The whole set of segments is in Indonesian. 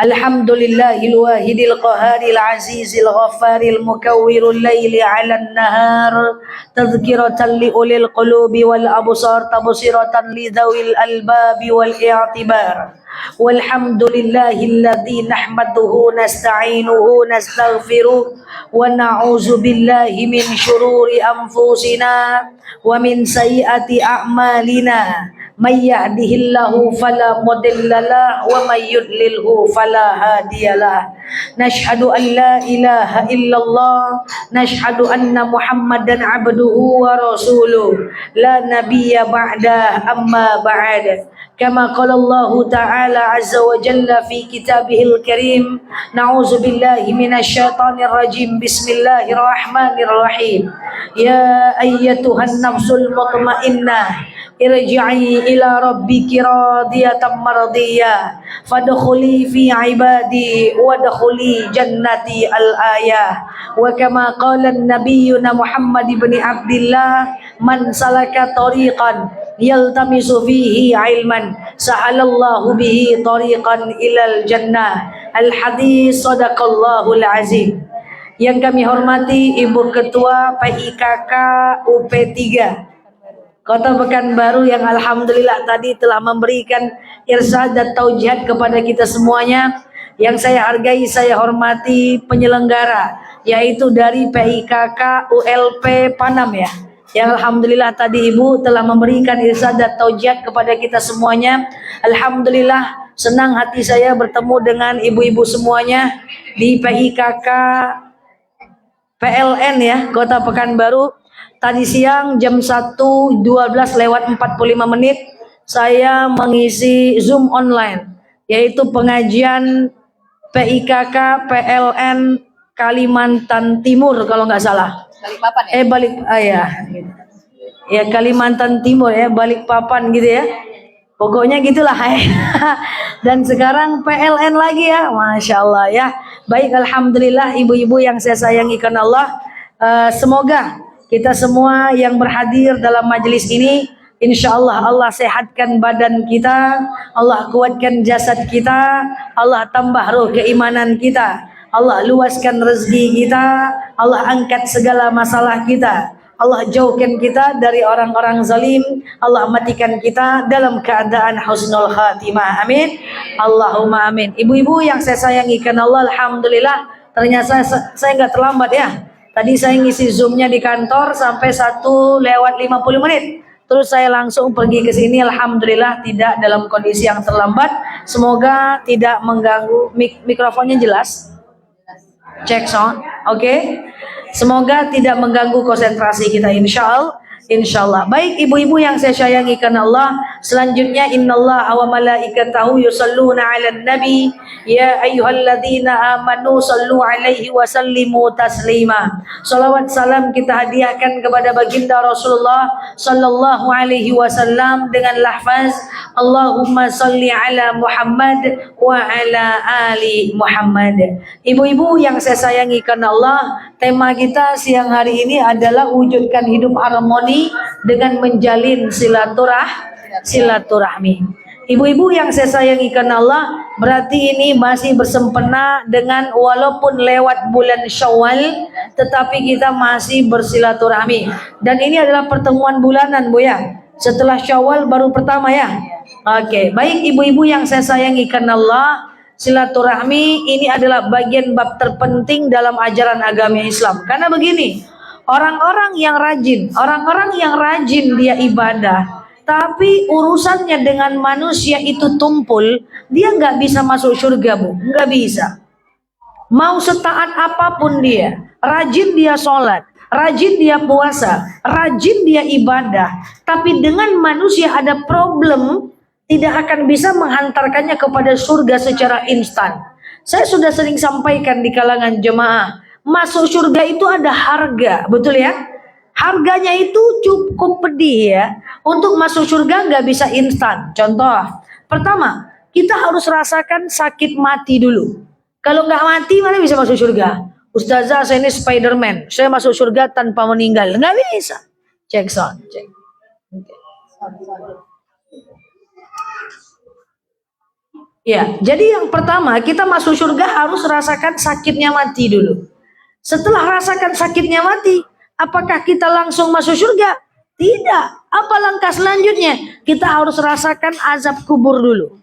Alhamdulillahil wahidil qaharil azizil ghaffaril mukawwirul laili 'alan nahar tadhkiratan li ulil qulubi wal absar tabsiratan li dzawil albabi wal i'tibar. Walhamdulillahilladzi nahmaduhu nasta'inuhu nastaghfiruh wa na'udzu billahi min syururi anfusina wa min sayyiati a'malina. May yahdihillahu fala mudhillalah wa may yudlilhu fala hadiyalah. Nashhadu an la ilaha illallah, nashhadu anna Muhammadan abduhu wa rasuluh, la nabiyya ba'da amma ba'd. Kama qala Allah Ta'ala azza wa jalla fi kitabihil karim, na'udzu billahi minasyaitonir rajim. Bismillahirrahmanirrahim. Ya ayyatuhan nafsul mutmainnah, irji'i ila rabbiki radiyatan mardiyah fadkhuli fi ibadi wadkhuli jannati al-ayah. Wa kama qala an-nabiyyuna Muhammad ibn Abdillah, man salaka tariqan yaltamisu fihi ilman sahalallahu bihi tariqan ilal jannah. Al-hadis sadaqallahul azim. Yang kami hormati Ibu Ketua PIKK UP3 Kota Pekanbaru yang alhamdulillah tadi telah memberikan irsyad dan taujihat kepada kita semuanya. Yang saya hargai, saya hormati penyelenggara, yaitu dari PIKK ULP Panam ya. Yang alhamdulillah tadi Ibu telah memberikan irsyad dan taujihat kepada kita semuanya. Alhamdulillah senang hati saya bertemu dengan ibu-ibu semuanya di PIKK PLN ya, Kota Pekanbaru. Tadi siang jam 1.12 lewat 45 menit saya mengisi Zoom online, yaitu pengajian PIKK PLN Kalimantan Timur kalau nggak salah. Ya Kalimantan Timur ya, Balikpapan gitu ya. Pokoknya gitulah ya. Dan sekarang PLN lagi ya, Masya Allah ya. Baik, alhamdulillah ibu-ibu yang saya sayangi karena Allah. Semoga kita semua yang berhadir dalam majelis ini, insya Allah Allah sehatkan badan kita, Allah kuatkan jasad kita, Allah tambah roh keimanan kita, Allah luaskan rezeki kita, Allah angkat segala masalah kita, Allah jauhkan kita dari orang-orang zalim, Allah matikan kita dalam keadaan husnul khatimah. Amin. Allahumma amin. Ibu-ibu yang saya sayangi karena Allah, alhamdulillah ternyata saya nggak terlambat ya. Tadi saya ngisi Zoom-nya di kantor sampai 1:50 menit. Terus saya langsung pergi ke sini, alhamdulillah tidak dalam kondisi yang terlambat. Semoga tidak mengganggu. Mikrofonnya jelas? Cek sound. Oke. Semoga tidak mengganggu konsentrasi kita insyaallah. Baik ibu-ibu yang saya sayangi karena Allah, selanjutnya innallaha wa malaikatahu yusholluna 'alan nabi ya ayyuhalladzina amanu shallu 'alaihi wa sallimu taslima. Salawat salam kita hadiahkan kepada baginda Rasulullah sallallahu alaihi wasallam dengan lafaz Allahumma shalli ala Muhammad wa ala ali Muhammad. Ibu-ibu yang saya sayangi karena Allah, tema kita siang hari ini adalah wujudkan hidup harmoni dengan menjalin silaturahmi. Ibu-ibu yang saya sayangi karena Allah, berarti ini masih bersempena dengan walaupun lewat bulan Syawal, tetapi kita masih bersilaturahmi. Dan ini adalah pertemuan bulanan Bu ya. Setelah Syawal baru pertama ya. Oke, baik ibu-ibu yang saya sayangi karena Allah, silaturahmi ini adalah bagian bab terpenting dalam ajaran agama Islam. Karena begini, orang-orang yang rajin dia ibadah, tapi urusannya dengan manusia itu tumpul, dia nggak bisa masuk surga Bu, nggak bisa. Mau setaat apapun dia, rajin dia sholat, rajin dia puasa, rajin dia ibadah, tapi dengan manusia ada problem, tidak akan bisa menghantarkannya kepada surga secara instan. Saya sudah sering sampaikan di kalangan jemaah, masuk surga itu ada harga, betul ya? Harganya itu cukup pedih ya. Untuk masuk surga nggak bisa instan. Contoh, pertama, kita harus rasakan sakit mati dulu. Kalau nggak mati, mana bisa masuk surga? Ustazah, saya ini Spiderman, saya masuk surga tanpa meninggal. Nggak bisa. Cek sound, cek. Ya, jadi yang pertama kita masuk surga harus rasakan sakitnya mati dulu. Setelah rasakan sakitnya mati, apakah kita langsung masuk surga? Tidak. Apa langkah selanjutnya? Kita harus rasakan azab kubur dulu.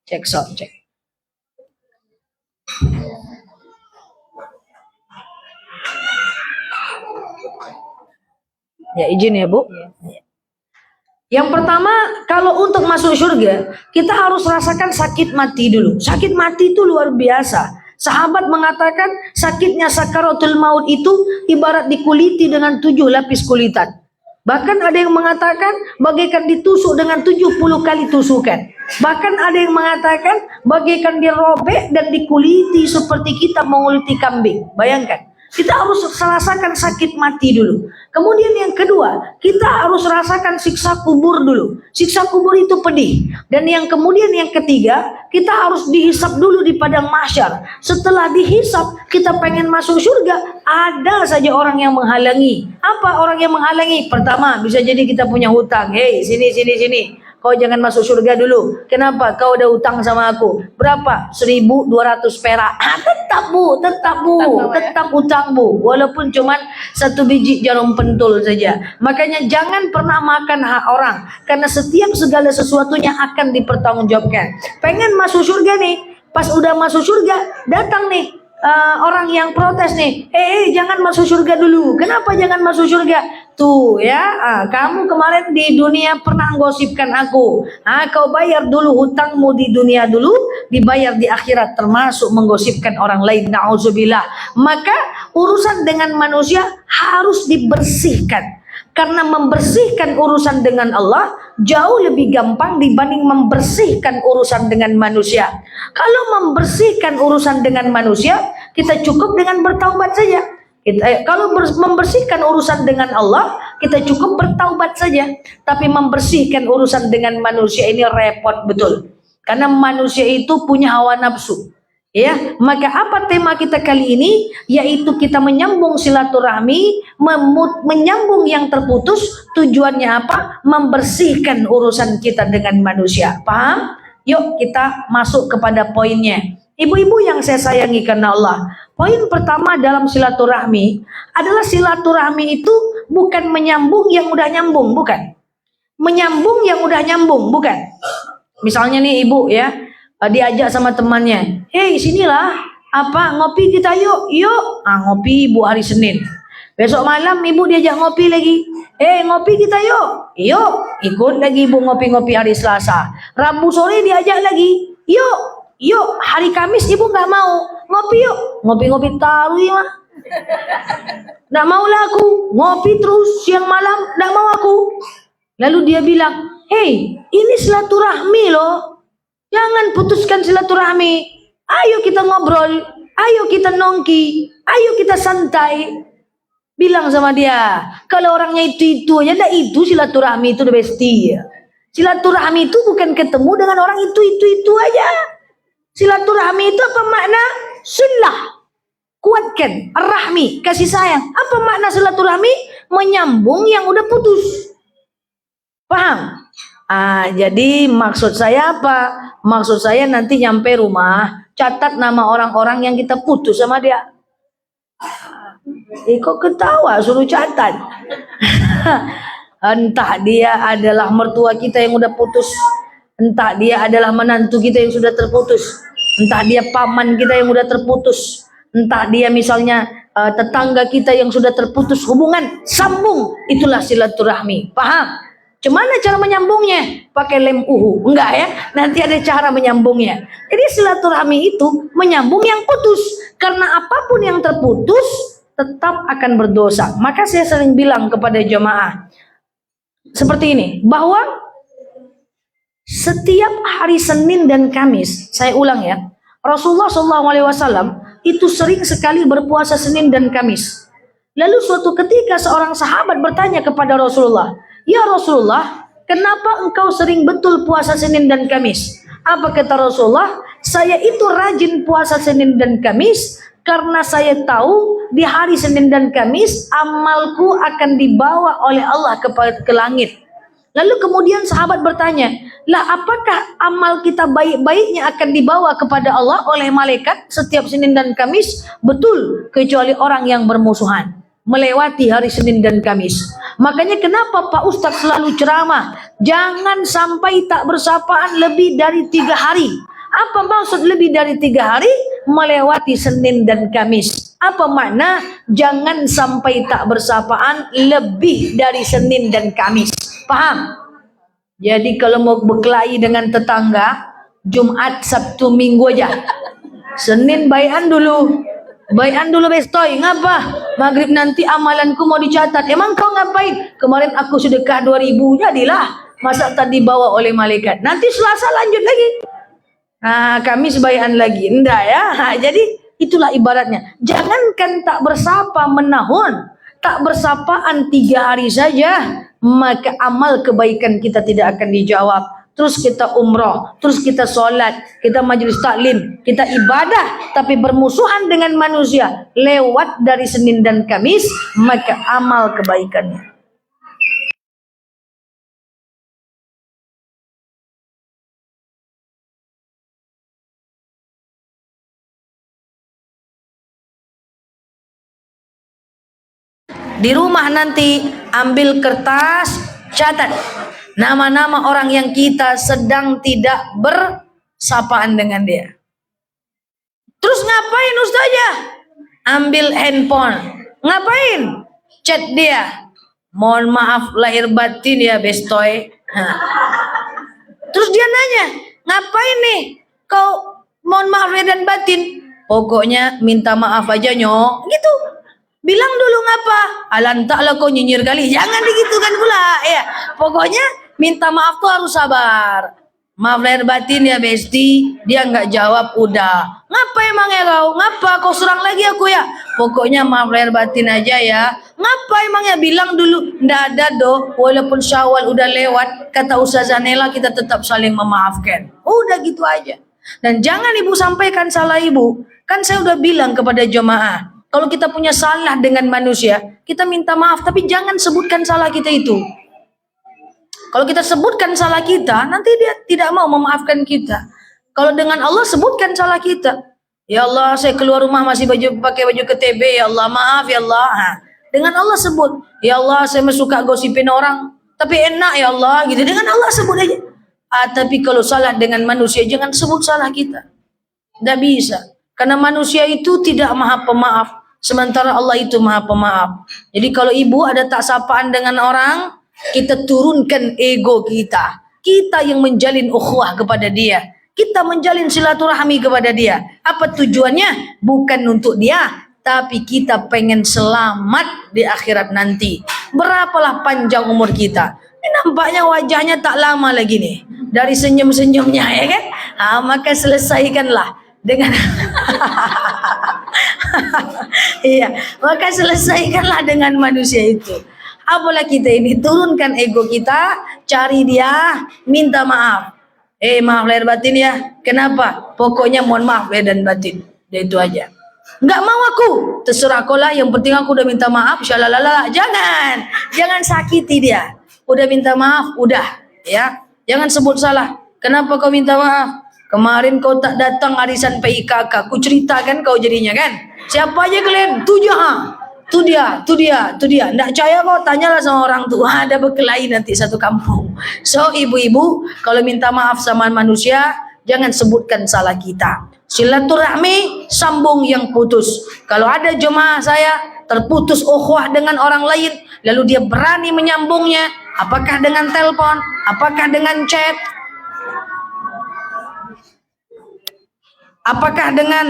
Cek sound, cek. Ya izin ya Bu. Yang pertama, kalau untuk masuk surga, kita harus rasakan sakit mati dulu. Sakit mati itu luar biasa. Sahabat mengatakan sakitnya sakaratul maut itu ibarat dikuliti dengan 7 lapis kulitan. Bahkan ada yang mengatakan bagaikan ditusuk dengan 70 kali tusukan. Bahkan ada yang mengatakan bagaikan dirobek dan dikuliti seperti kita menguliti kambing. Bayangkan. Kita harus rasakan sakit mati dulu. Kemudian yang kedua, kita harus rasakan siksa kubur dulu. Siksa kubur itu pedih. Dan yang kemudian yang ketiga, kita harus dihisap dulu di padang mahsyar. Setelah dihisap, kita pengen masuk surga, ada saja orang yang menghalangi. Apa orang yang menghalangi? Pertama, bisa jadi kita punya hutang. Hei, sini. Kau jangan masuk surga dulu. Kenapa? Kau ada utang sama aku. Berapa? 1.200 perak. Tetap bu. Tetap utang bu. Walaupun cuman 1 biji jarum pentul saja. Makanya jangan pernah makan hak orang. Karena setiap segala sesuatunya akan dipertanggungjawabkan. Pengen masuk surga nih. Pas udah masuk surga, datang nih. Orang yang protes nih, jangan masuk surga dulu. Kenapa jangan masuk surga? Tuh ya, kamu kemarin di dunia pernah gosipkan aku. Kau bayar dulu hutangmu di dunia dulu, dibayar di akhirat, termasuk menggosipkan orang lain. Na'udzubillah. Maka urusan dengan manusia harus dibersihkan. Karena membersihkan urusan dengan Allah jauh lebih gampang dibanding membersihkan urusan dengan manusia. Kalau membersihkan urusan dengan manusia, kita cukup dengan bertaubat saja. Kalau membersihkan urusan dengan Allah, kita cukup bertaubat saja. Tapi membersihkan urusan dengan manusia ini repot betul. Karena manusia itu punya hawa nafsu. Ya, maka apa tema kita kali ini? Yaitu kita menyambung silaturahmi, menyambung yang terputus. Tujuannya apa? Membersihkan urusan kita dengan manusia. Paham? Yuk kita masuk kepada poinnya. Ibu-ibu yang saya sayangi karena Allah. Poin pertama dalam silaturahmi adalah silaturahmi itu bukan menyambung yang udah nyambung, bukan. Menyambung yang udah nyambung, bukan. Misalnya nih ibu ya, diajak sama temannya, hei sinilah, ngopi kita yuk. Ngopi ibu hari Senin. Besok malam ibu diajak ngopi lagi, ngopi kita yuk. Ikut lagi ibu ngopi-ngopi hari Selasa. Rabu sore diajak lagi, yuk. Hari Kamis ibu nggak mau, ngopi yuk. Ngopi-ngopi tarui mah. Nggak mau lah aku, ngopi terus siang malam, nggak mau aku. Lalu dia bilang, hei ini silaturahmi loh. Jangan putuskan silaturahmi. Ayo kita ngobrol. Ayo kita nongki. Ayo kita santai. Bilang sama dia. Kalau orangnya itu aja. Dah itu silaturahmi itu udah besti. Silaturahmi itu bukan ketemu dengan orang itu aja. Silaturahmi itu apa makna? Sunnah. Kuatkan. Ar-rahmi. Kasih sayang. Apa makna silaturahmi? Menyambung yang udah putus. Paham? Jadi maksud saya apa? Maksud saya nanti nyampe rumah, catat nama orang-orang yang kita putus sama dia. Kok ketawa suruh catat? Entah dia adalah mertua kita yang udah putus, entah dia adalah menantu kita yang sudah terputus, entah dia paman kita yang udah terputus, entah dia misalnya tetangga kita yang sudah terputus hubungan, sambung. Itulah silaturahmi. Paham? Gimana cara menyambungnya? Pakai lem uhu? Enggak ya, nanti ada cara menyambungnya. Jadi silaturahmi itu menyambung yang putus. Karena apapun yang terputus tetap akan berdosa. Maka saya sering bilang kepada jemaah seperti ini, bahwa setiap hari Senin dan Kamis, saya ulang ya, Rasulullah SAW itu sering sekali berpuasa Senin dan Kamis. Lalu suatu ketika seorang sahabat bertanya kepada Rasulullah, ya Rasulullah, kenapa engkau sering betul puasa Senin dan Kamis? Apa kata Rasulullah? Saya itu rajin puasa Senin dan Kamis karena saya tahu di hari Senin dan Kamis amalku akan dibawa oleh Allah ke langit. Lalu kemudian sahabat bertanya, lah apakah amal kita baik-baiknya akan dibawa kepada Allah oleh malaikat setiap Senin dan Kamis? Betul, kecuali orang yang bermusuhan melewati hari Senin dan Kamis. Makanya kenapa Pak Ustadz selalu ceramah, jangan sampai tak bersapaan lebih dari 3 hari. Apa maksud lebih dari 3 hari? Melewati Senin dan Kamis. Apa makna jangan sampai tak bersapaan lebih dari Senin dan Kamis? Paham? Jadi kalau mau berkelahi dengan tetangga, Jumat, Sabtu, Minggu aja. Senin baian dulu. Baian dulu bestoy. Ngapa? Maghrib nanti amalanku mau dicatat. Emang kau ngapain? Kemarin aku sedekah 2000. Jadilah. Masa tadi dibawa oleh malaikat. Nanti Selasa lanjut lagi. Nah, Kamis baian lagi. Enggak ya. Nah, jadi itulah ibaratnya. Jangankan tak bersapa menahun. Tak bersapaan 3 hari saja, maka amal kebaikan kita tidak akan dijawab. Terus kita umroh, terus kita sholat, kita majelis taklim, kita ibadah, tapi bermusuhan dengan manusia, lewat dari Senin dan Kamis, maka amal kebaikannya. Di rumah nanti ambil kertas, catat nama-nama orang yang kita sedang tidak bersapaan dengan dia. Terus ngapain Ustazah? Ambil handphone. Ngapain? Chat dia. Mohon maaf lahir batin ya bestoy. Terus dia nanya, ngapain nih kau mohon maaf lahir dan batin? Pokoknya minta maaf aja nyok. Gitu. Bilang dulu ngapa? Alantak lah kau nyinyir kali. Jangan digitukan pula. Ya, pokoknya minta maaf tuh harus sabar. Maaf lahir batin ya besti. Dia nggak jawab udah. Ngapa emang ya kau? Ngapa kau serang lagi aku ya? Pokoknya maaf lahir batin aja ya. Ngapa emang ya? Bilang dulu. Nggak ada doh. Walaupun Syawal udah lewat. Kata Ustazah Nela kita tetap saling memaafkan. Udah gitu aja. Dan jangan ibu sampaikan salah ibu. Kan saya udah bilang kepada jemaah. Kalau kita punya salah dengan manusia, kita minta maaf, tapi jangan sebutkan salah kita itu. Kalau kita sebutkan salah kita, nanti dia tidak mau memaafkan kita. Kalau dengan Allah sebutkan salah kita. Ya Allah, saya keluar rumah masih pakai baju KTB, ya Allah, maaf ya Allah. Nah, dengan Allah sebut, ya Allah, saya suka gosipin orang, tapi enak ya Allah, gitu. Dengan Allah sebut aja. Tapi kalau salah dengan manusia, jangan sebut salah kita. Tidak bisa. Karena manusia itu tidak maha pemaaf. Sementara Allah itu maha pemaaf. Jadi kalau ibu ada tak sapaan dengan orang, kita turunkan ego kita. Kita yang menjalin ukhuwah kepada dia. Kita menjalin silaturahmi kepada dia. Apa tujuannya? Bukan untuk dia, tapi kita pengen selamat di akhirat nanti. Berapalah panjang umur kita. Ini nampaknya wajahnya tak lama lagi nih. Dari senyum-senyumnya ya kan? Maka selesaikanlah dengan iya, maka selesaikanlah dengan manusia itu. Apalah kita ini, turunkan ego kita, cari dia, minta maaf. Maaf lahir batin ya. Kenapa? Pokoknya mohon maaf lahir dan batin. Dia itu aja. Enggak mau aku, terserah kau lah. Yang penting aku udah minta maaf. Syalalala. Jangan sakiti dia. Udah minta maaf, udah ya. Jangan sebut salah. Kenapa kau minta maaf? Kemarin kau tak datang arisan PIKK. Ku ceritakan kau jadinya kan. Siapa aja kalian? Tu dia. Nggak percaya kau, tanyalah sama orang tua. Ada berkelahi nanti satu kampung. So ibu-ibu, kalau minta maaf sama manusia, jangan sebutkan salah kita. Silaturahmi, sambung yang putus. Kalau ada jemaah saya terputus ukhuwah dengan orang lain, lalu dia berani menyambungnya, apakah dengan telepon, apakah dengan chat, apakah dengan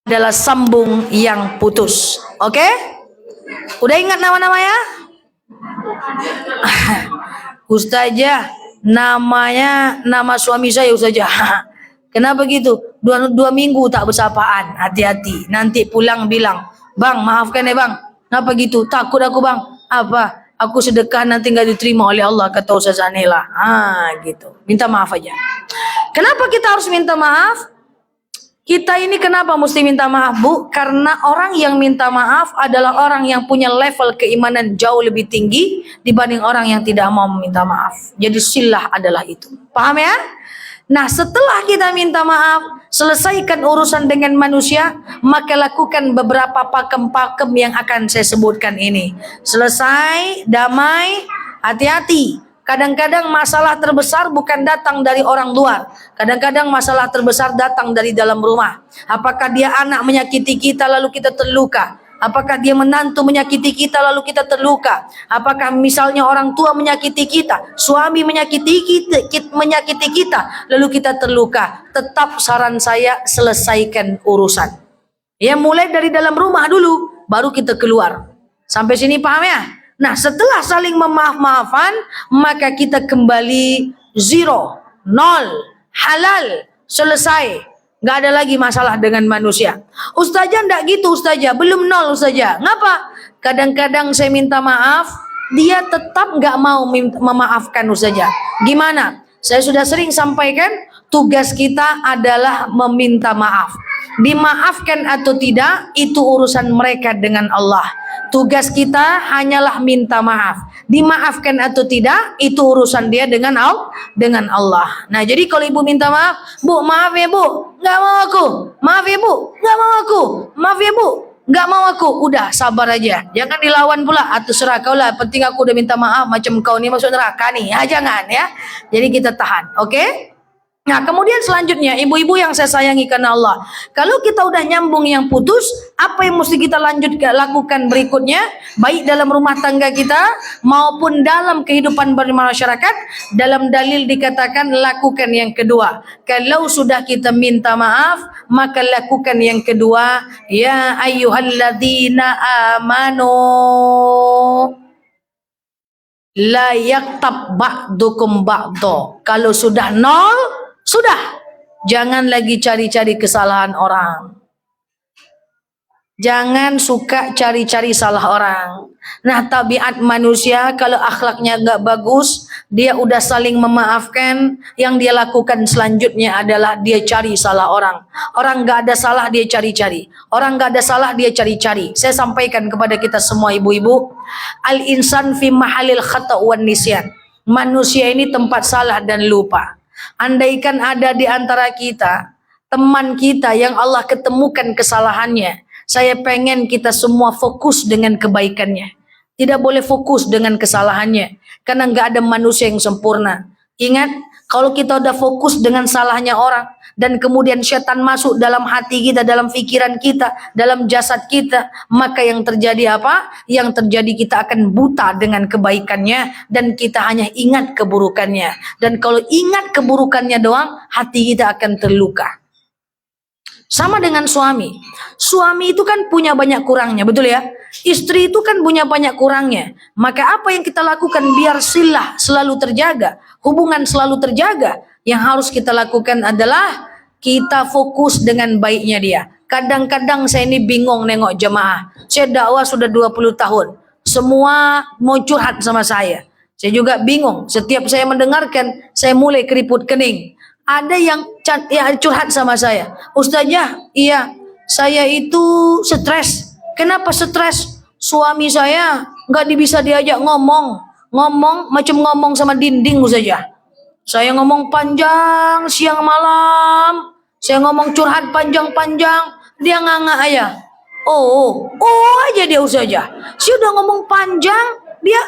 adalah sambung yang putus. Oke? Udah ingat nama-namanya? Ustazah, namanya nama suami saya Ustazah. Kenapa gitu? Dua minggu tak bersapaan. Hati-hati. Nanti pulang bilang, bang maafkan ya bang. Kenapa gitu? Takut aku bang. Apa? Aku sedekah nanti nggak diterima oleh Allah, kata Ustazah Nela. Gitu. Minta maaf aja. Kenapa kita harus minta maaf? Kita ini kenapa mesti minta maaf, Bu? Karena orang yang minta maaf adalah orang yang punya level keimanan jauh lebih tinggi dibanding orang yang tidak mau meminta maaf. Jadi silah adalah itu. Paham ya? Nah, setelah kita minta maaf, selesaikan urusan dengan manusia, maka lakukan beberapa pakem-pakem yang akan saya sebutkan ini. Selesai, damai, hati-hati. Kadang-kadang masalah terbesar bukan datang dari orang luar. Kadang-kadang masalah terbesar datang dari dalam rumah. Apakah dia anak menyakiti kita lalu kita terluka? Apakah dia menantu menyakiti kita lalu kita terluka? Apakah misalnya orang tua menyakiti kita, suami menyakiti kita lalu kita terluka? Tetap saran saya, selesaikan urusan. Ya, mulai dari dalam rumah dulu, baru kita keluar. Sampai sini paham ya? Nah, setelah saling memaaf-maafan, maka kita kembali zero, nol, halal, selesai. Nggak ada lagi masalah dengan manusia. Ustazah enggak gitu, Ustazah. Belum nol, Ustazah. Ngapa? Kadang-kadang saya minta maaf, dia tetap nggak mau memaafkan, Ustazah. Gimana? Saya sudah sering sampaikan, tugas kita adalah meminta maaf. Dimaafkan atau tidak, itu urusan mereka dengan Allah. Tugas kita hanyalah minta maaf. Dimaafkan atau tidak, itu urusan dia dengan Allah. Nah, jadi kalau ibu minta maaf, Bu, maaf ya Bu, nggak mau aku. Maaf ya Bu, nggak mau aku. Maaf ya Bu, nggak mau aku. Udah, sabar aja. Jangan dilawan pula. Atau serah kau lah. Penting aku udah minta maaf. Macam kau nih masuk neraka nih. Ya, jangan ya. Jadi kita tahan. Oke? Nah, kemudian selanjutnya, ibu-ibu yang saya sayangi karena Allah. Kalau kita udah nyambung yang putus, apa yang mesti kita lakukan berikutnya? Baik dalam rumah tangga kita, maupun dalam kehidupan bermasyarakat. Dalam dalil dikatakan, lakukan yang kedua. Kalau sudah kita minta maaf, maka lakukan yang kedua. Ya ayyuhalladzina amanu la yaktab ba'dukum ba'do. Kalau sudah nol, sudah. Jangan lagi cari-cari kesalahan orang. Jangan suka cari-cari salah orang. Nah, tabiat manusia kalau akhlaknya gak bagus, dia udah saling memaafkan, yang dia lakukan selanjutnya adalah dia cari salah orang. Orang gak ada salah, dia cari-cari. Orang gak ada salah, dia cari-cari. Saya sampaikan kepada kita semua ibu-ibu, al-insan fi mahalil khata' wan nisyan. Manusia ini tempat salah dan lupa. Andaikan ada di antara kita teman kita yang Allah ketemukan kesalahannya, saya pengen kita semua fokus dengan kebaikannya. Tidak boleh fokus dengan kesalahannya, karena nggak ada manusia yang sempurna. Ingat, kalau kita udah fokus dengan salahnya orang, dan kemudian setan masuk dalam hati kita, dalam pikiran kita, dalam jasad kita, maka yang terjadi apa? Yang terjadi kita akan buta dengan kebaikannya, dan kita hanya ingat keburukannya. Dan kalau ingat keburukannya doang, hati kita akan terluka. Sama dengan suami. Suami itu kan punya banyak kurangnya, betul ya? Istri itu kan punya banyak kurangnya. Maka apa yang kita lakukan biar silah selalu terjaga, hubungan selalu terjaga? Yang harus kita lakukan adalah kita fokus dengan baiknya dia. Kadang-kadang saya ini bingung nengok jemaah. Saya dakwah sudah 20 tahun. Semua mau curhat sama saya. Saya juga bingung. Setiap saya mendengarkan, saya mulai keriput kening. Ada yang curhat sama saya, Ustazah, iya, saya itu stres. Kenapa stres? Suami saya nggak bisa diajak ngomong macam ngomong sama dinding saja. Saya ngomong panjang siang malam, saya ngomong curhat panjang-panjang, dia nganga aja. Oh aja dia Ustazah. Saya udah ngomong panjang, dia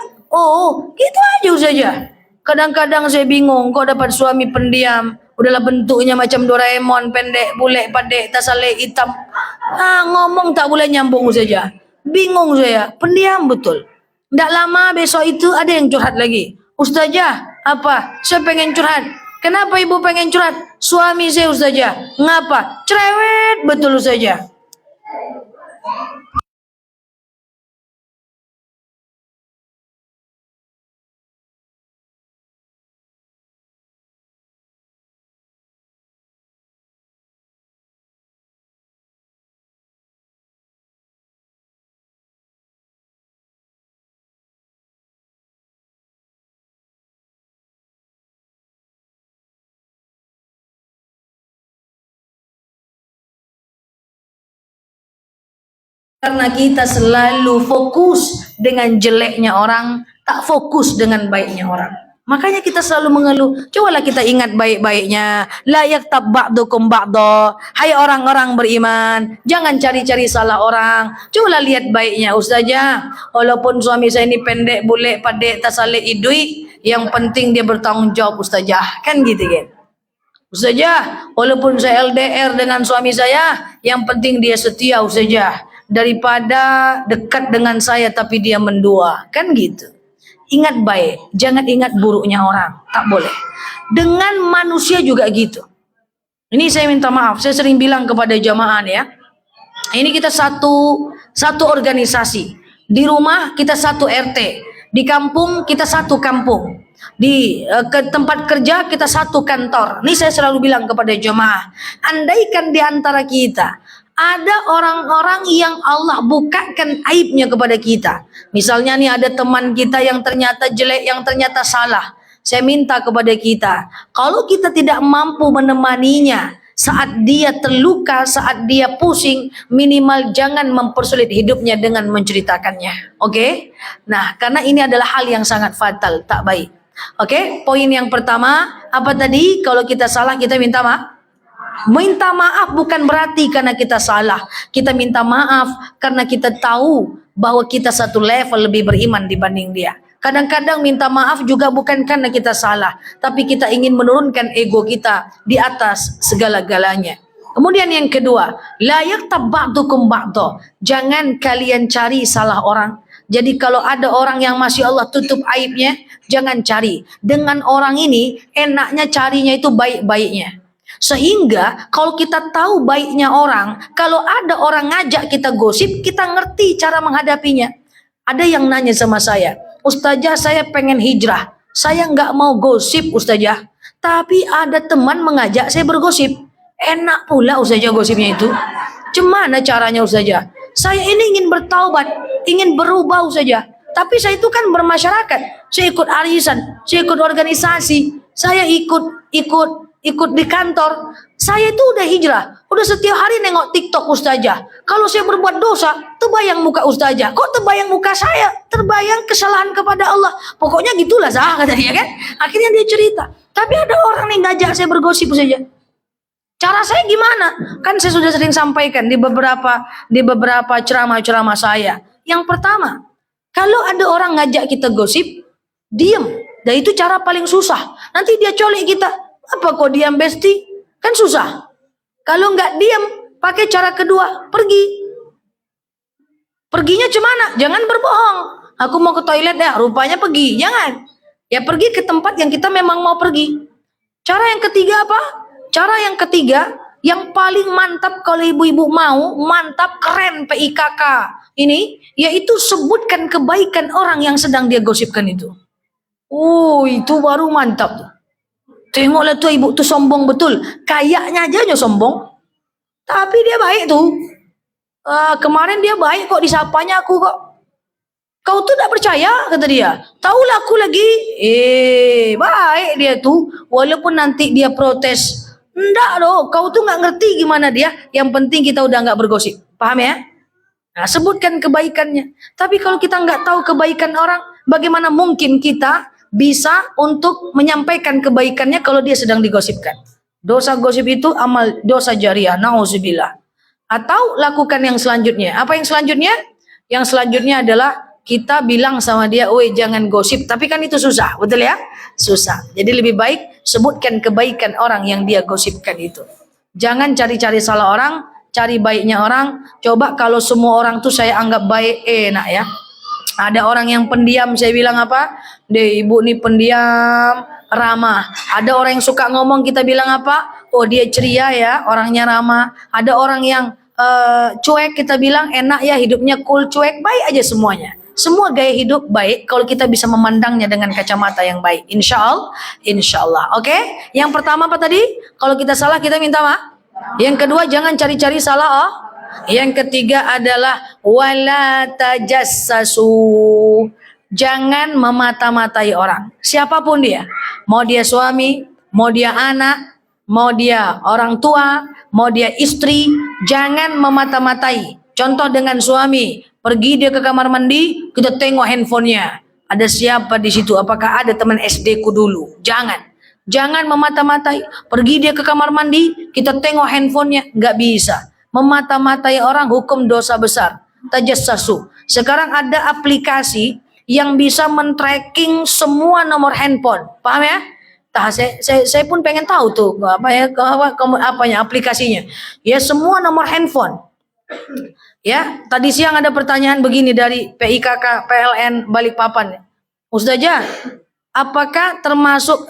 gitu aja Ustazah. Kadang-kadang saya bingung, kok dapat suami pendiam. Udahlah bentuknya macam Doraemon, pendek, bule, padek, tasale, hitam. Ngomong tak boleh nyambung saja. Bingung saya, pendiam betul. Tidak lama besok itu ada yang curhat lagi. Ustazah, apa? Saya pengen curhat. Kenapa ibu pengen curhat? Suami saya Ustazah. Ngapa? Cerewet betul Ustazah. Karena kita selalu fokus dengan jeleknya orang, tak fokus dengan baiknya orang. Makanya kita selalu mengeluh. Cobalah kita ingat baik-baiknya. La yaktab ba'dukum ba'da. Hai orang-orang beriman, jangan cari-cari salah orang. Cobalah lihat baiknya ustazah. Walaupun suami saya ini pendek, bulek, padek, tak saleh idui, yang penting dia bertanggung jawab ustazah. Kan gitu kan. Ustazah, walaupun saya LDR dengan suami saya, yang penting dia setia ustazah. Daripada dekat dengan saya tapi dia mendua. Kan gitu. Ingat baik, jangan ingat buruknya orang. Tak boleh. Dengan manusia juga gitu. Ini saya minta maaf, saya sering bilang kepada jamaah ya. Ini kita satu organisasi. Di rumah kita satu RT. Di kampung kita satu kampung. Di ke tempat kerja kita satu kantor. Ini saya selalu bilang kepada jemaah, andaikan di antara kita ada orang-orang yang Allah bukakan aibnya kepada kita. Misalnya nih ada teman kita yang ternyata jelek, yang ternyata salah. Saya minta kepada kita, kalau kita tidak mampu menemaninya saat dia terluka, saat dia pusing, minimal jangan mempersulit hidupnya dengan menceritakannya. Oke? Nah, karena ini adalah hal yang sangat fatal, tak baik. Oke, poin yang pertama, apa tadi? Kalau kita salah, kita minta maaf. Minta maaf bukan berarti karena kita salah. Kita minta maaf karena kita tahu bahwa kita satu level lebih beriman dibanding dia. Kadang-kadang minta maaf juga bukan karena kita salah, tapi kita ingin menurunkan ego kita di atas segala-galanya. Kemudian yang kedua, la yaktab ba'dukum ba'da. Jangan kalian cari salah orang. Jadi kalau ada orang yang masih Allah tutup aibnya, jangan cari. Dengan orang ini enaknya carinya itu baik-baiknya. Sehingga kalau kita tahu baiknya orang, kalau ada orang ngajak kita gosip, kita ngerti cara menghadapinya. Ada yang nanya sama saya, ustazah saya pengen hijrah, saya nggak mau gosip ustazah, tapi ada teman mengajak saya bergosip. Enak pula ustazah gosipnya itu. Gimana caranya ustazah? Saya ini ingin bertaubat, ingin berubah ustazah. Tapi saya itu kan bermasyarakat, saya ikut arisan, saya ikut organisasi, saya ikut di kantor. Saya itu udah hijrah, udah setiap hari nengok TikTok ustazah. Kalau saya berbuat dosa, terbayang muka ustazah. Kok terbayang muka saya? Terbayang kesalahan kepada Allah. Pokoknya gitulah Zah, kata dia kan. Akhirnya dia cerita, tapi ada orang nih ngajak saya bergosip saja. Cara saya gimana? Kan saya sudah sering sampaikan di beberapa ceramah-ceramah saya. Yang pertama, kalau ada orang ngajak kita gosip, diam. Dan itu cara paling susah. Nanti dia colek kita. Apa kok diam besti? Kan susah. Kalau nggak diam, pakai cara kedua, pergi. Perginya cemana? Jangan berbohong. Aku mau ke toilet ya, rupanya pergi. Jangan. Ya pergi ke tempat yang kita memang mau pergi. Cara yang ketiga apa? Cara yang ketiga, yang paling mantap kalau ibu-ibu mau, mantap, keren PIKK ini, yaitu sebutkan kebaikan orang yang sedang dia gosipkan itu. Oh, itu baru mantap tuh. Tengoklah tuh ibu tuh sombong betul. Kayaknya aja sombong. Tapi dia baik tuh. Kemarin dia baik kok, disapanya aku kok. Kau tuh tak percaya, kata dia. Taulah aku lagi. Baik dia tuh. Walaupun nanti dia protes. Enggak loh, kau tuh nggak ngerti gimana dia. Yang penting kita udah nggak bergosip. Paham ya? Nah, sebutkan kebaikannya. Tapi kalau kita nggak tahu kebaikan orang, bagaimana mungkin kita bisa untuk menyampaikan kebaikannya kalau dia sedang digosipkan? Dosa gosip itu amal dosa jariah, nauzubillah. Atau lakukan yang selanjutnya. Apa yang selanjutnya? Yang selanjutnya adalah kita bilang sama dia, "Woi, jangan gosip." Tapi kan itu susah, betul ya? Susah. Jadi lebih baik sebutkan kebaikan orang yang dia gosipkan itu. Jangan cari-cari salah orang, cari baiknya orang. Coba kalau semua orang tuh saya anggap baik, enak ya. Ada orang yang pendiam, saya bilang apa? Deh, ibu nih pendiam, ramah. Ada orang yang suka ngomong, kita bilang apa? Oh, dia ceria ya, orangnya ramah. Ada orang yang cuek, kita bilang enak ya, hidupnya cool, cuek, baik aja semuanya. Semua gaya hidup baik kalau kita bisa memandangnya dengan kacamata yang baik. Insya Allah. Oke? Yang pertama apa tadi? Kalau kita salah kita minta maaf. Yang kedua jangan cari-cari salah. Yang ketiga adalah wala tajassasu. Jangan memata-matai orang. Siapapun dia. Mau dia suami, mau dia anak, mau dia orang tua, mau dia istri, jangan memata-matai. Contoh dengan suami, pergi dia ke kamar mandi, kita tengok handphonenya. Ada siapa di situ? Apakah ada teman SD ku dulu? Jangan memata-matai. Pergi dia ke kamar mandi, kita tengok handphonenya. Nggak bisa. Memata-matai orang hukum dosa besar. Tajassasu. Sekarang ada aplikasi yang bisa men-tracking semua nomor handphone. Paham ya? Saya pun pengen tahu tuh apanya aplikasinya. Ya, semua nomor handphone. Ya, tadi siang ada pertanyaan begini dari PIKK PLN Balikpapan. Ustazah, apakah termasuk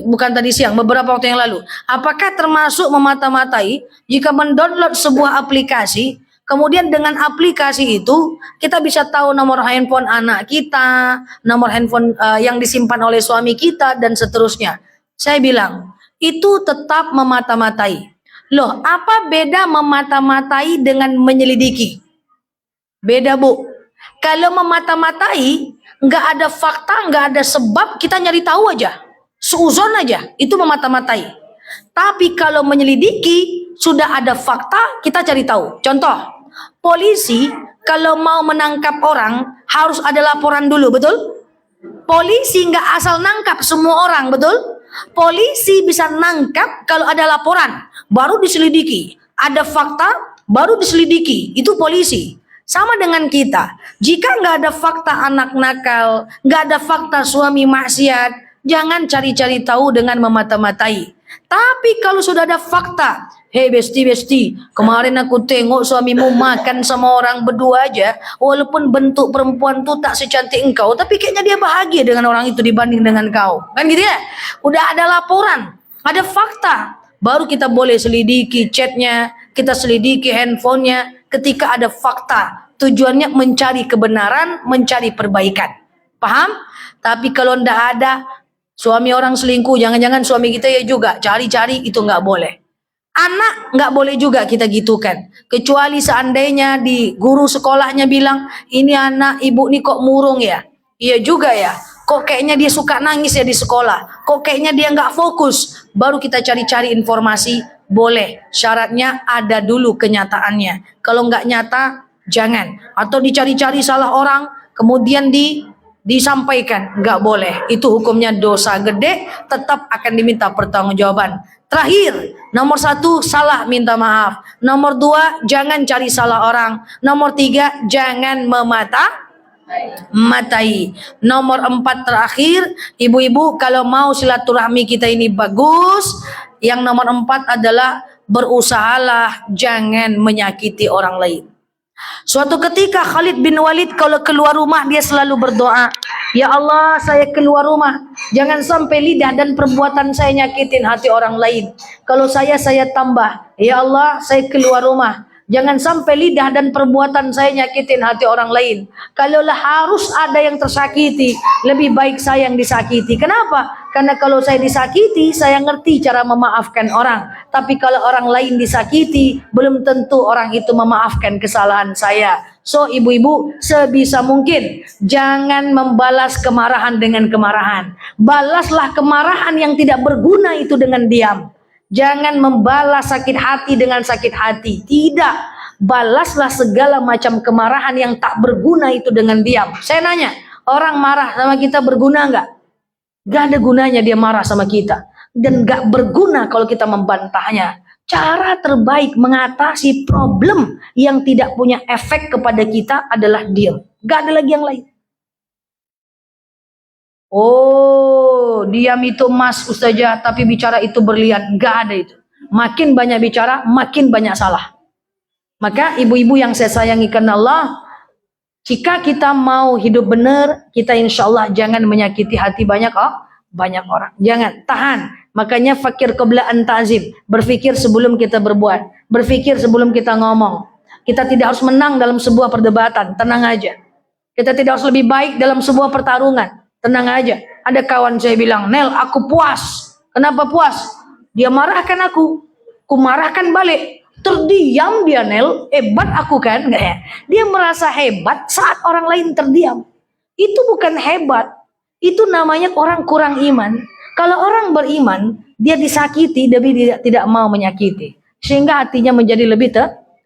bukan tadi siang, beberapa waktu yang lalu, apakah termasuk memata-matai jika mendownload sebuah aplikasi, kemudian dengan aplikasi itu kita bisa tahu nomor handphone anak kita, nomor handphone yang disimpan oleh suami kita, dan seterusnya. Saya bilang, itu tetap memata-matai. Loh, apa beda memata-matai dengan menyelidiki? Beda, Bu. Kalau memata-matai, nggak ada fakta, nggak ada sebab, kita nyari tahu aja. Suuzon aja, itu memata-matai. Tapi kalau menyelidiki, sudah ada fakta, kita cari tahu. Contoh, polisi kalau mau menangkap orang, harus ada laporan dulu, betul? Polisi nggak asal nangkap semua orang, betul? Polisi bisa nangkap kalau ada laporan, baru diselidiki. Ada fakta, baru diselidiki. Itu polisi. Sama dengan kita. Jika nggak ada fakta anak nakal, nggak ada fakta suami maksiat, jangan cari-cari tahu dengan memata-matai. Tapi kalau sudah ada fakta, hei besti, kemarin aku tengok suamimu makan sama orang berdua aja, walaupun bentuk perempuan tuh tak secantik engkau, tapi kayaknya dia bahagia dengan orang itu dibanding dengan kau. Kan gitu ya? Udah ada laporan, ada fakta, baru kita boleh selidiki chatnya, kita selidiki handphonenya. Ketika ada fakta, tujuannya mencari kebenaran, mencari perbaikan. Paham? Tapi kalau ndak ada, suami orang selingkuh, jangan-jangan suami kita ya juga cari-cari, itu nggak boleh. Anak nggak boleh juga kita gitukan, kecuali seandainya di guru sekolahnya bilang, ini anak ibu nih kok murung ya. Iya juga ya, kok kayaknya dia suka nangis ya di sekolah, kok kayaknya dia nggak fokus. Baru kita cari-cari informasi. Boleh, syaratnya ada dulu kenyataannya. Kalau nggak nyata, jangan. Atau dicari-cari salah orang, kemudian disampaikan, nggak boleh. Itu hukumnya dosa gede, tetap akan diminta pertanggungjawaban. Terakhir, nomor 1, salah minta maaf. Nomor 2, jangan cari salah orang. Nomor 3, jangan matai. Nomor 4 terakhir, ibu-ibu kalau mau silaturahmi kita ini bagus, yang nomor 4 adalah berusahalah jangan menyakiti orang lain. Suatu ketika Khalid bin Walid kalau keluar rumah dia selalu berdoa, ya Allah, saya keluar rumah, jangan sampai lidah dan perbuatan saya nyakitin hati orang lain. Kalau saya tambah, ya Allah, saya keluar rumah, jangan sampai lidah dan perbuatan saya nyakitin hati orang lain. Kalaulah harus ada yang tersakiti, lebih baik saya yang disakiti. Kenapa? Karena kalau saya disakiti, saya ngerti cara memaafkan orang. Tapi kalau orang lain disakiti, belum tentu orang itu memaafkan kesalahan saya. So, ibu-ibu, sebisa mungkin jangan membalas kemarahan dengan kemarahan. Balaslah kemarahan yang tidak berguna itu dengan diam. Jangan membalas sakit hati dengan sakit hati. Tidak. Balaslah segala macam kemarahan yang tak berguna itu dengan diam. Saya nanya, orang marah sama kita berguna nggak? Gak ada gunanya dia marah sama kita. Dan gak berguna kalau kita membantahnya. Cara terbaik mengatasi problem yang tidak punya efek kepada kita adalah diam. Gak ada lagi yang lain. Oh, diam itu emas Ustazah, tapi bicara itu berlian. Gak ada itu. Makin banyak bicara, makin banyak salah. Maka ibu-ibu yang saya sayangi karena Allah, jika kita mau hidup benar, kita insya Allah jangan menyakiti hati banyak orang. Jangan, tahan. Makanya fakir qabla an ta'zim. Berpikir sebelum kita berbuat. Berpikir sebelum kita ngomong. Kita tidak harus menang dalam sebuah perdebatan. Tenang aja. Kita tidak harus lebih baik dalam sebuah pertarungan. Tenang aja. Ada kawan saya bilang, Nel, aku puas. Kenapa puas? Dia marahkan aku. Ku marahkan balik. Terdiam dia, Nel. Hebat aku kan? Nggak ya? Dia merasa hebat saat orang lain terdiam. Itu bukan hebat. Itu namanya orang kurang iman. Kalau orang beriman, dia disakiti tapi tidak mau menyakiti. Sehingga hatinya menjadi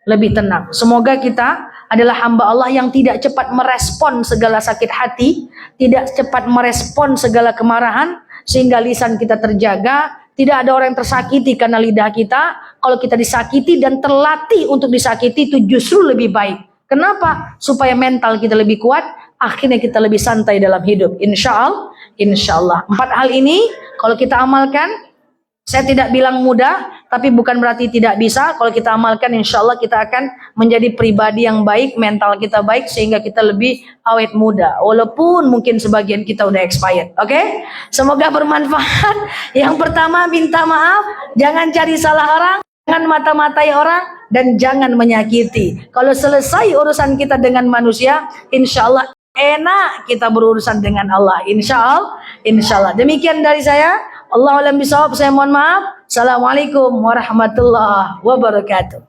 lebih tenang. Semoga kita adalah hamba Allah yang tidak cepat merespon segala sakit hati, tidak cepat merespon segala kemarahan, sehingga lisan kita terjaga. Tidak ada orang yang tersakiti karena lidah kita. Kalau kita disakiti dan terlatih untuk disakiti, itu justru lebih baik. Kenapa? Supaya mental kita lebih kuat, akhirnya kita lebih santai dalam hidup. Insya Allah. 4 hal ini kalau kita amalkan, saya tidak bilang mudah, tapi bukan berarti tidak bisa. Kalau kita amalkan, insya Allah kita akan menjadi pribadi yang baik, mental kita baik, sehingga kita lebih awet muda. Walaupun mungkin sebagian kita udah expired. Oke? Semoga bermanfaat. Yang pertama, minta maaf. Jangan cari salah orang. Jangan mata-matai orang. Dan jangan menyakiti. Kalau selesai urusan kita dengan manusia, insya Allah enak kita berurusan dengan Allah. Insya Allah. Demikian dari saya. Allahu a'lam bishawab. Saya mohon maaf. Assalamualaikum warahmatullahi wabarakatuh.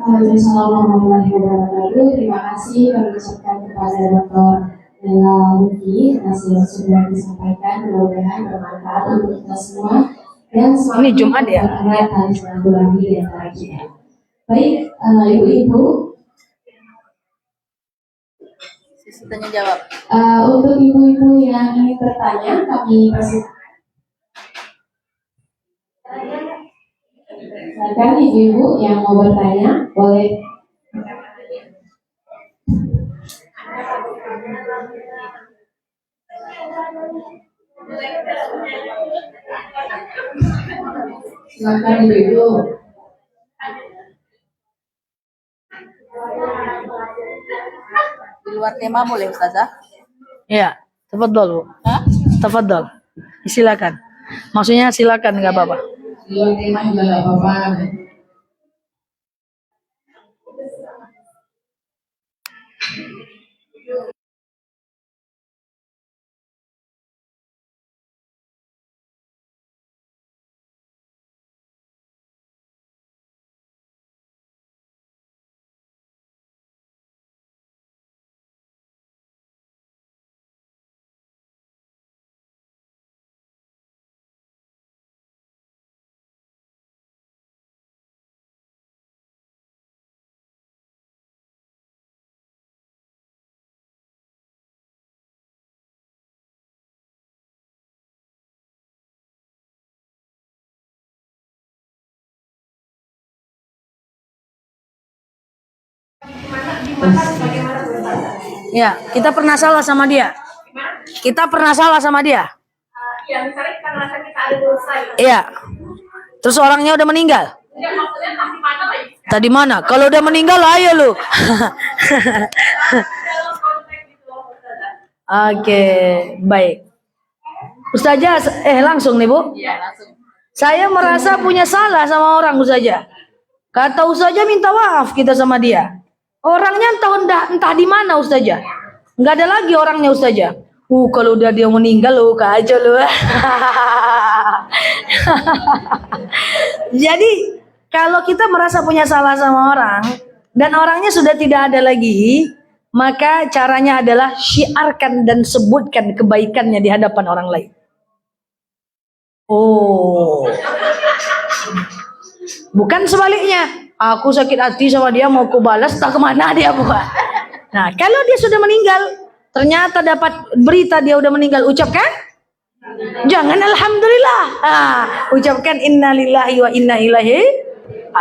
Waalaikumsalam warahmatullahi wabarakatuh. Terima kasih kami ucapkan kepada Dr. Nela Luki atas yang sudah disampaikan. Mudah-mudahan bermanfaat untuk kita semua dan Ini Jumat ya? tali silaturahmi di antara kita. Baik, ibu-ibu. Tanya jawab. Untuk ibu-ibu yang ingin bertanya, kami silakan ibu-ibu yang mau bertanya, boleh. Silakan ibu-ibu. Di luar tema boleh Ustazah? Ya, tafadhol Bu. Tafadhol. Silakan. Maksudnya silakan, nggak apa-apa. Di luar tema juga nggak apa-apa. Ya, kita pernah salah sama dia. Kita pernah salah sama dia. Ya, misalnya kita ngerasa kita ada dosa gitu. Iya. Terus orangnya udah meninggal. Ya, maksudnya tadi mana lagi? Tadi mana? Kalau udah meninggal, ayo lu. Dalam konteks gitu loh, Ustazah. Oke, baik. Ustazah, langsung nih Bu. Iya, langsung. Saya merasa punya salah sama orang Ustazah. Kata Ustazah minta maaf kita sama dia. Orangnya entah di mana Ustazah. Nggak ada lagi orangnya Ustazah. Kalau udah dia meninggal lu kacau lu. Jadi kalau kita merasa punya salah sama orang dan orangnya sudah tidak ada lagi, maka caranya adalah syiarkan dan sebutkan kebaikannya di hadapan orang lain. Oh, bukan sebaliknya. Aku sakit hati sama dia, mau ku balas, tak kemana dia bukan. Nah, kalau dia sudah meninggal, ternyata dapat berita dia udah meninggal, ucapkan jangan alhamdulillah. Ucapkan innalillahi wa inna ilaihi.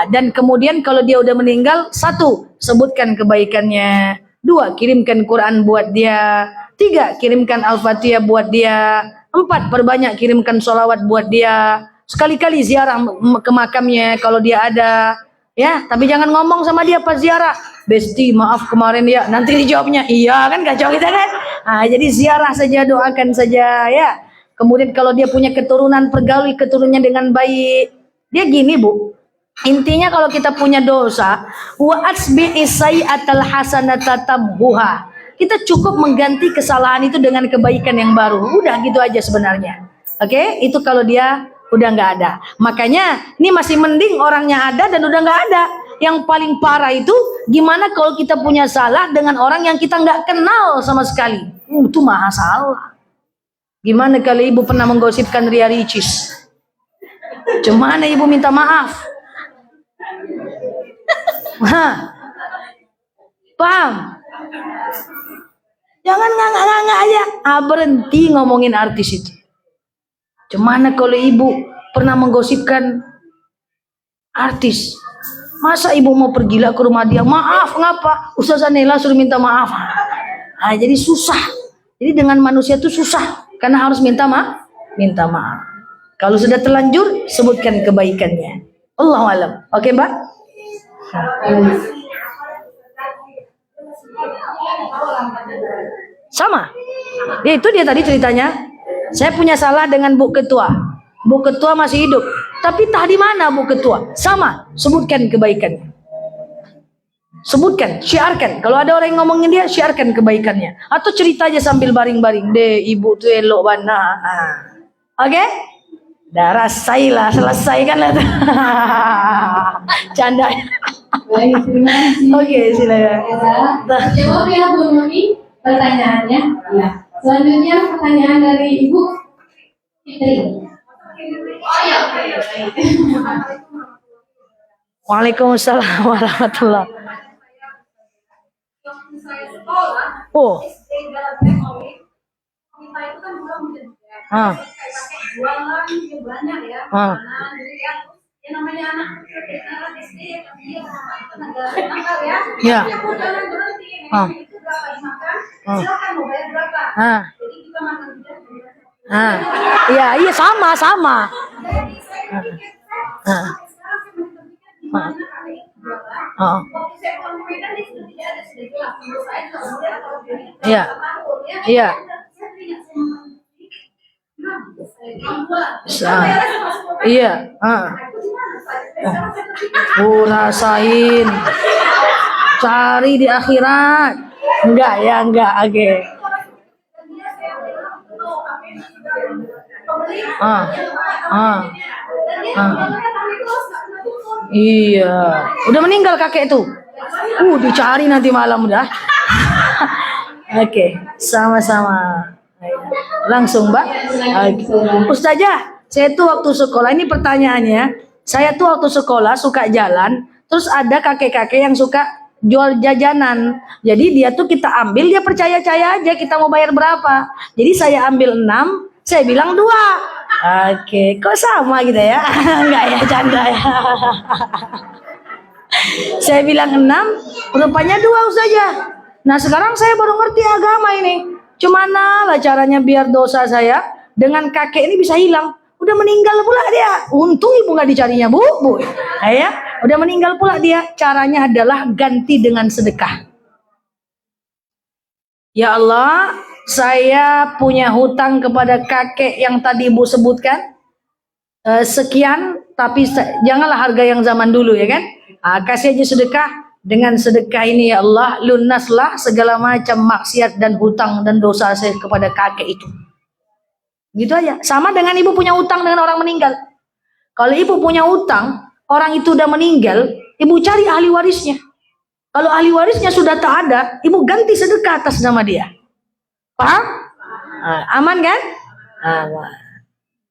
Dan kemudian kalau dia udah meninggal, 1, sebutkan kebaikannya. 2, kirimkan Quran buat dia. 3, kirimkan Al-Fatihah buat dia. 4, perbanyak kirimkan sholawat buat dia. Sekali-kali ziarah ke makamnya kalau dia ada. Ya, tapi jangan ngomong sama dia pas ziarah. Besti, maaf kemarin ya. Nanti dijawabnya, iya kan, kacau kita kan. Jadi ziarah saja, doakan saja ya. Kemudian kalau dia punya keturunan, pergauli keturunannya dengan baik. Dia gini Bu, intinya kalau kita punya dosa, wa asbi'is sayyi'atal hasanata tamhuha. Kita cukup mengganti kesalahan itu dengan kebaikan yang baru. Udah gitu aja sebenarnya. Oke, itu kalau dia udah nggak ada. Makanya ini masih mending orangnya ada dan udah nggak ada. Yang paling parah itu gimana kalau kita punya salah dengan orang yang kita nggak kenal sama sekali. Itu maha salah. Gimana kalau ibu pernah menggosipkan Ria Ricis? Cuman ibu minta maaf. Hah, paham? Jangan nganga-nganga aja. Berhenti ngomongin artis itu. Cuman kalau ibu pernah menggosipkan artis, masa ibu mau pergi lah ke rumah dia? Maaf, ngapa? Ustazah Nela suruh minta maaf. Nah, jadi susah. Jadi dengan manusia itu susah karena harus minta maaf. Kalau sudah terlanjur, sebutkan kebaikannya. Allahu a'lam. Oke, Mbak? Sama. Ya, itu dia tadi ceritanya. Saya punya salah dengan Bu Ketua. Bu Ketua masih hidup. Tapi tah di mana Bu Ketua? Sama. Sebutkan kebaikannya. Sebutkan, syiarkan. Kalau ada orang yang ngomongin dia, syiarkan kebaikannya. Atau cerita aja sambil baring-baring. Deh, ibu tuh elok bana. Oke? Dah rasailah, selesai kan lah. Canda. Baik, terima kasih. Oke, silakan. Jawab ya Bu Nuni pertanyaannya. Ya. Selanjutnya pertanyaan dari Ibu Fitri. Oh iya. Waalaikumsalam warahmatullahi. Waktu saya sekolah, Oh. SD dalam teknologi, kita itu kan belum menjadi Ah. kayak pakai jualan juga banyak ya, Ah. makanan gitu ya. Ya namanya anak kecil anak SD ya, kan dia tenaga nakal ya. Ya. Dia pun jangan berhenti. Ini Ah. itu berapa dimakan? Ah. Silakan mau bayar berapa? Ah. Jadi kita makan juga. Iya sama. Jadi saya pikir Ah. sekarang saya memperhatikan gimana kali itu jualan. Ah. Waktu saya pulang ke Medan dia sudah tidak ada, sudah jelas. Menurut saya kemudian kalau dia Iya. tahun ya. Iya. Saya teringat saya makan. Nah, saya bilang, "Wah, Sa- saya rasa masuk kota." Iya. Nah, itu gimana, Pak? Sekarang saya berpikir, Rasain. Cari di akhirat. Enggak ya, enggak. Oke. Ah. Ah. Ah. Iya. Udah meninggal kakek itu. Dicari nanti malam udah. Oke, sama-sama. Langsung, Mbak. Oke. Ustazah, saya tuh waktu sekolah, ini pertanyaannya. Saya tuh waktu sekolah suka jalan, terus ada kakek-kakek yang suka jual jajanan. Jadi dia tuh kita ambil, dia percaya-percaya aja kita mau bayar berapa. Jadi saya ambil 6, saya bilang 2. Oke, kok sama gitu ya? Enggak ya, canda ya. Saya bilang 6, rupanya 2 saja. Nah sekarang saya baru ngerti agama ini. Cumana lah caranya biar dosa saya dengan kakek ini bisa hilang. Udah meninggal pula dia. Untung ibu nggak dicarinya bu. Ya, udah meninggal pula dia. Caranya adalah ganti dengan sedekah. Ya Allah, saya punya hutang kepada kakek yang tadi ibu sebutkan. Sekian, tapi janganlah harga yang zaman dulu ya kan. Kasih aja sedekah. Dengan sedekah ini ya Allah, lunaslah segala macam maksiat dan hutang dan dosa saya kepada kakek itu. Gitu aja. Sama dengan ibu punya hutang dengan orang meninggal. Kalau ibu punya hutang, orang itu udah meninggal, ibu cari ahli warisnya. Kalau ahli warisnya sudah tak ada, ibu ganti sedekah atas nama dia. Paham? Aman kan? Aman.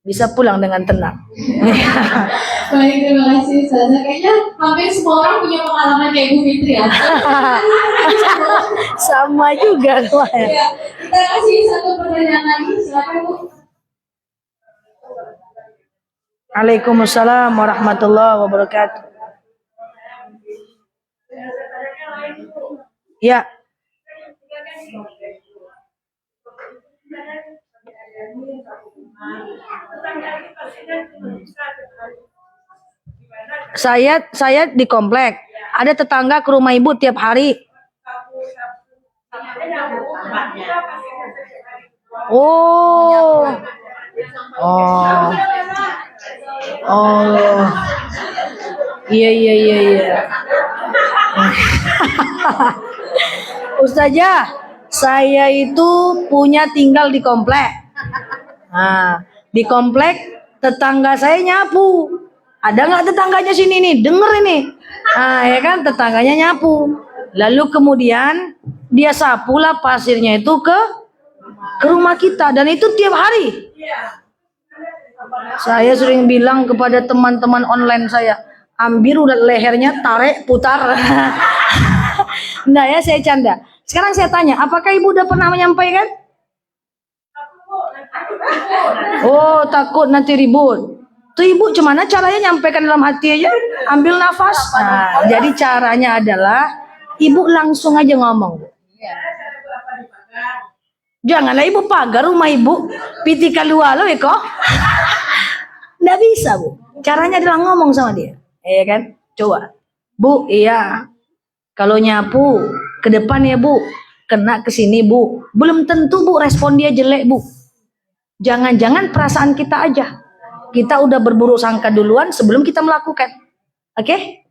Bisa pulang dengan tenang. Baik, terima kasih Ustazah. Kayaknya hampir semua orang punya pengalaman kayak Bu Fitri ya. Sama juga. Ya, kita kasih satu pertanyaan lagi. Silakan Bu. Waalaikumsalam warahmatullahi wabarakatuh. Ya. Saya di komplek. Ada tetangga ke rumah ibu tiap hari. Oh. Oh. Oh. Iya. Ustazah, saya itu punya tinggal di komplek. Nah, di komplek tetangga saya nyapu. Ada nggak tetangganya sini nih? Denger ini. Nah, ya kan tetangganya nyapu. Lalu kemudian dia sapulah pasirnya itu ke rumah kita dan itu tiap hari. Saya sering bilang kepada teman-teman online saya, ambil udah lehernya, tarik, putar. Nah ya, saya canda. Sekarang saya tanya, apakah ibu udah pernah menyampaikan? Oh, takut nanti ribut. Tuh ibu gimana caranya nyampaikan dalam hati aja? Ambil nafas. Nah, jadi caranya adalah ibu langsung aja ngomong. Janganlah ibu pagar rumah ibu. Piti keluar loh ya kok. Nggak bisa bu. Caranya adalah ngomong sama dia. Iya kan? Coba. Bu, iya. Kalau nyapu ke depan ya bu. Kena ke sini bu. Belum tentu bu respon dia jelek bu. Jangan-jangan perasaan kita aja. Kita udah berburuk sangka duluan sebelum kita melakukan. Oke?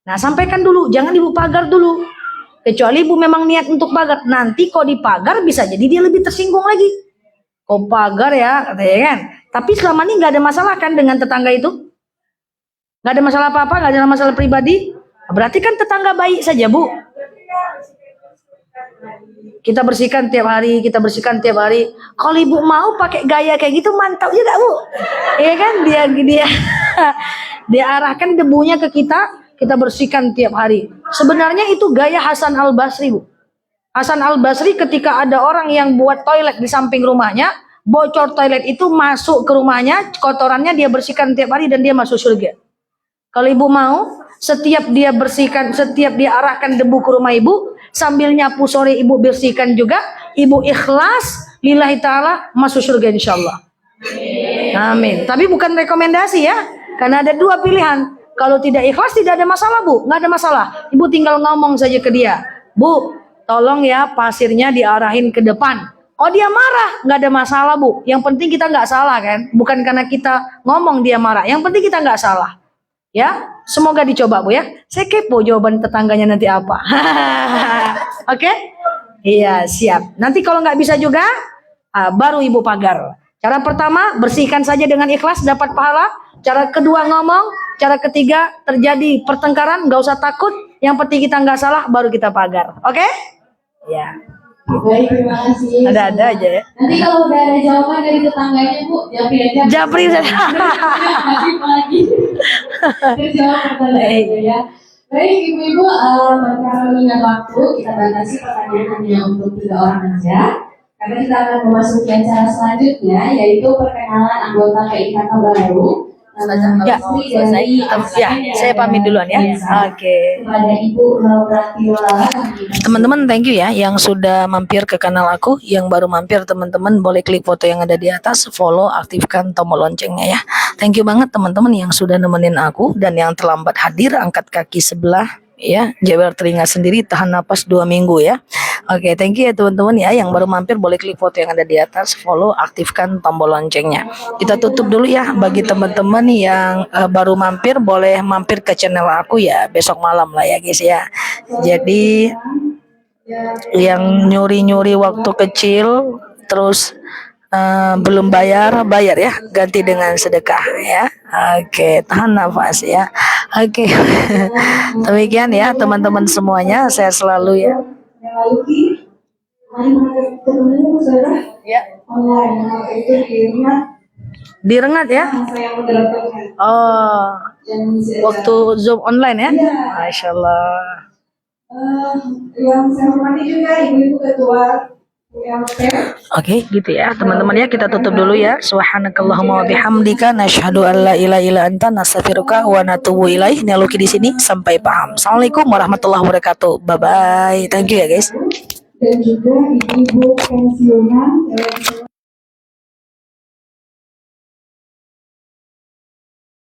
Nah, sampaikan dulu. Jangan ibu pagar dulu. Kecuali ibu memang niat untuk pagar. Nanti kok dipagar bisa jadi dia lebih tersinggung lagi. Kok pagar ya, katanya kan. Tapi selama ini nggak ada masalah kan dengan tetangga itu? Nggak ada masalah apa-apa, nggak ada masalah pribadi. Berarti kan tetangga baik saja bu. Kita bersihkan tiap hari, kita bersihkan tiap hari. Kalau ibu mau pakai gaya kayak gitu mantap juga bu. Iya kan, dia arahkan debunya ke kita bersihkan tiap hari. Sebenarnya itu gaya Hasan Al-Basri bu. Hasan Al-Basri ketika ada orang yang buat toilet di samping rumahnya, bocor toilet itu masuk ke rumahnya, kotorannya dia bersihkan tiap hari dan dia masuk surga. Kalau ibu mau, setiap dia bersihkan, setiap dia arahkan debu ke rumah ibu, sambil nyapu sore ibu bersihkan juga, ibu ikhlas, lillahi ta'ala, masuk surga insyaallah. Amin. Tapi bukan rekomendasi ya, karena ada dua pilihan. Kalau tidak ikhlas tidak ada masalah bu, nggak ada masalah. Ibu tinggal ngomong saja ke dia, bu, tolong ya pasirnya diarahin ke depan. Oh dia marah, nggak ada masalah bu. Yang penting kita nggak salah kan, bukan karena kita ngomong dia marah. Yang penting kita nggak salah. Ya, semoga dicoba bu ya. Saya kepo jawaban tetangganya nanti apa. Oke? Iya siap. Nanti kalau nggak bisa juga, baru ibu pagar. Cara pertama bersihkan saja dengan ikhlas dapat pahala. Cara kedua ngomong. Cara ketiga terjadi pertengkaran nggak usah takut. Yang penting kita nggak salah baru kita pagar. Oke? Ya. Baik, terima kasih. Ada aja ya. Nanti kalau udah ada jawaban dari tetangganya bu, japri aja. Japri saja. Lagi. Terjawab pertanyaannya ya. Baik ibu-ibu, karena mengingat waktu kita batasi pertanyaannya untuk 3 orang aja. Karena kita akan memasuki acara selanjutnya, yaitu perkenalan anggota PIKK baru. Ya, saya pamit duluan ya. Oke. Kepada Ibu Laura Tiola. Teman-teman thank you ya yang sudah mampir ke kanal aku. Yang baru mampir teman-teman boleh klik foto yang ada di atas, follow, aktifkan tombol loncengnya ya. Thank you banget teman-teman yang sudah nemenin aku, dan yang terlambat hadir angkat kaki sebelah ya, jewer telinga sendiri, tahan napas 2 minggu ya. Oke, thank you ya teman-teman ya. Yang baru mampir boleh klik foto yang ada di atas, follow, aktifkan tombol loncengnya. Kita tutup dulu ya. Bagi teman-teman yang baru mampir boleh mampir ke channel aku ya besok malam lah ya guys ya. Jadi yang nyuri-nyuri waktu kecil terus belum bayar ya, ganti dengan sedekah ya. Oke, tahan nafas ya. Oke. Demikian ya teman-teman semuanya, saya selalu ya. Ya. Di Rengat ya. Oh, waktu Zoom online ya. Masya Allah. Yang saya hormati juga ibu-ibu ketua Oke, gitu ya teman-teman ya, kita tutup dulu ya. Subhanakallahumma wa bihamdika nasyhadu an la ilaha illa anta nastaghfiruka wa natubu ilaih. Naluki di sini sampai paham. Assalamualaikum warahmatullahi wabarakatuh. Bye bye. Thank you ya guys. dan juga ibu-ibu pensiunan